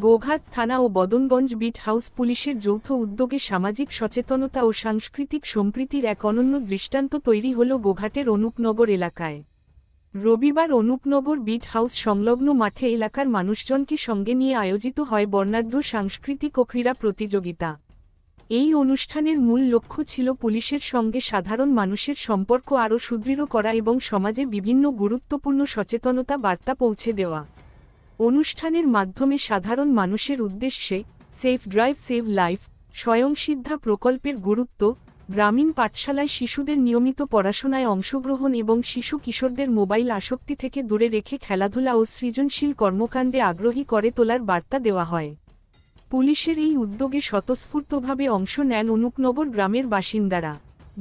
গোঘাট থানা ও Badanganj bit house পুলিশের যৌথ উদ্যোগে সামাজিক সচেতনতা ও সাংস্কৃতিক সম্প্রীতির এক অনন্য দৃষ্টান্ত তৈরি হল গোঘাটের অনুপনগর এলাকায়। রবিবার অনুপনগর বিট হাউস সংলগ্ন মাঠে এলাকার মানুষজনকে সঙ্গে নিয়ে আয়োজিত হয় বর্ণাঢ্য সাংস্কৃতিক ও ক্রীড়া প্রতিযোগিতা। এই অনুষ্ঠানের মূল লক্ষ্য ছিল পুলিশের সঙ্গে সাধারণ মানুষের সম্পর্ক আরও সুদৃঢ় করা এবং সমাজে বিভিন্ন গুরুত্বপূর্ণ সচেতনতা বার্তা পৌঁছে দেওয়া। অনুষ্ঠানের মাধ্যমে সাধারণ মানুষের উদ্দেশ্যে সেফ ড্রাইভ সেভ লাইফ, স্বয়ংসিদ্ধা প্রকল্পের গুরুত্ব, গ্রামীণ পাঠশালায় শিশুদের নিয়মিত পড়াশোনায় অংশগ্রহণ এবং শিশু কিশোরদের মোবাইল আসক্তি থেকে দূরে রেখে খেলাধুলা ও সৃজনশীল কর্মকাণ্ডে আগ্রহী করে তোলার বার্তা দেওয়া হয়। পুলিশের এই উদ্যোগে স্বতঃস্ফূর্তভাবে অংশ নেন অনুপনগর গ্রামের বাসিন্দারা।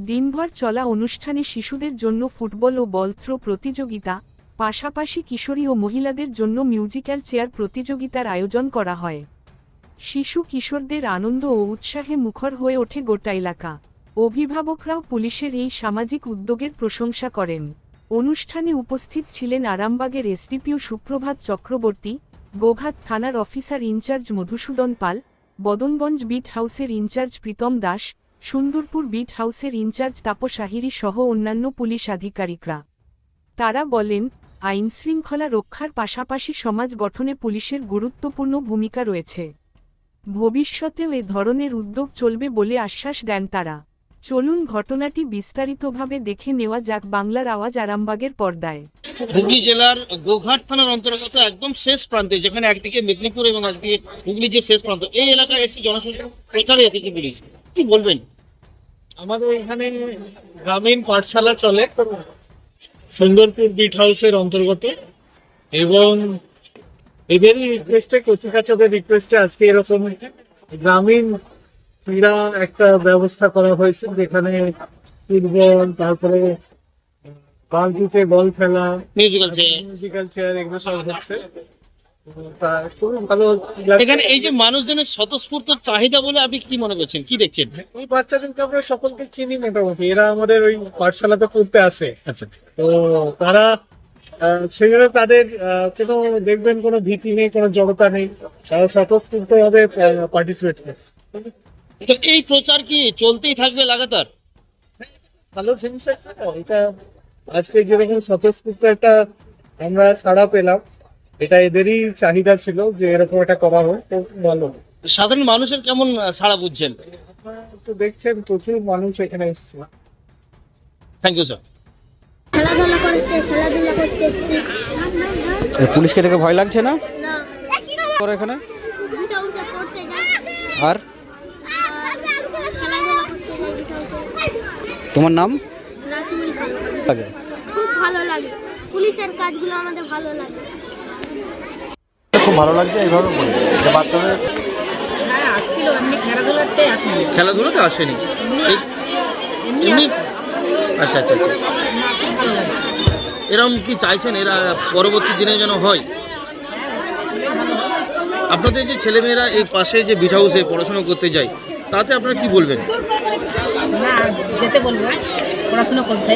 দিনভর চলা অনুষ্ঠানে শিশুদের জন্য ফুটবল ও বল থ্রো প্রতিযোগিতা, পাশাপাশি কিশোরী ও মহিলাদের জন্য মিউজিক্যাল চেয়ার প্রতিযোগিতার আয়োজন করা হয়। শিশু কিশোরদের আনন্দ ও উৎসাহে মুখর হয়ে ওঠে গোটা এলাকা। অভিভাবকরাও পুলিশের এই সামাজিক উদ্যোগের প্রশংসা করেন। অনুষ্ঠানে উপস্থিত ছিলেন আরামবাগের এসডিপিও সুপ্রভাত চক্রবর্তী, গোঘাট থানার অফিসার ইনচার্জ মধুসূদন পাল, বদনগঞ্জ বিট হাউসের ইনচার্জ প্রীতম দাস, সুন্দরপুর বিট হাউসের ইনচার্জ তাপস আহিরি সহ অন্যান্য পুলিশ আধিকারিকরা। তারা বলেন, আইনশৃঙ্খলা রক্ষার পাশাপাশি সমাজ গঠনে পুলিশের গুরুত্বপূর্ণ ভূমিকা রয়েছে। ভবিষ্যতেও এ ধরনের উদ্যোগ চলবে বলে আশ্বাস দেন তারা। চলুন ঘটনাটি বিস্তারিতভাবে দেখে নেওয়া যাক বাংলার আওয়াজ আরামবাগের পর্দায়। হুগলি জেলার গোঘাট থানার অন্তর্গত একদম শেষ প্রান্তে, যেখানে একদিকে মেদিনীপুর এবং একদিকে হুগলি যে শেষ প্রান্ত, এই এলাকায় এসে জনসংখ্যা প্রচারে এসেছে পুলিশ। কি বলবেন? আমাদের এখানে গ্রামীণ পাঠশালা চলে সুন্দরপুর বিট হাউসের অন্তর্গত, এবং এদেরই রিকোয়েস্টে, কচিকাচাদের রিকোয়েস্টে আজকে এরকম গ্রামীণ ক্রীড়া একটা ব্যবস্থা করা হয়েছে, যেখানে ফুটবল, তারপরে বালতিতে বল খেলা, মিউজিক্যাল চেয়ার, এগুলো সব হচ্ছে। এখানে এই যে মানুষজনের স্বতঃস্ফূর্ত চাহিদা বলে আপনি কি মনে করছেন, কি দেখছেন? ওই বাচ্চাদেরকে আমরা সকলকে চিনি মোটামুটি, এরা আমাদের ওই পাঠশালাতে পড়তে আসে। আচ্ছা, তো তারা সেগুলো তাদের কোনো দেখবেন কোনো ভীতি নেই, কোনো জড়তা নেই, তারা স্বতঃস্ফূর্ত ভাবে পার্টিসিপেট করছে। তো এই প্রচার কি চলতেই থাকবে লাগাতার? ভালো জিনিস একটা, এটা আজকে যেরকম স্বতঃস্ফূর্ত একটা আমরা সাড়া পেলাম, এটা এদেরই চাহিদা ছিল যে এরকম একটা করা হয়, খুব ভালো। সাধারণ মানুষের কেমন সাড়া বুঝছেন? আপনারা তো দেখছেন প্রচুর মানুষ এখানে এসছে। Thank you sir. খেলাধুলা করতে এসেছি। পুলিশকে দেখে ভয় লাগছে না? না। এখানে বিট হাউসে পড়তে যাই। আর খেলাধুলা করতে যাই বিট হাউসে। তোমার নাম? রাকিবুল খান। লাগে খুব ভালো লাগে, পুলিশের কাজগুলো আমাদের ভালো লাগে। খুব ভালো লাগছে এইভাবে বলে যে বাচ্চাদের হ্যাঁ আসছিল, এমনি খেলাধুলাতে আসেনি। খেলাধুলাতে আসেনি এমনি? আচ্ছা আচ্ছা আচ্ছা। এরকম কি চাইছেন এরা পরবর্তী দিনে যেন হয়? আপনাদের যে ছেলেমেয়েরা এই পাশে যে বিট হাউসে পড়াশোনা করতে যায়, তাতে আপনারা কি বলবেন? না, যেতে বলবো পড়াশোনা করতে।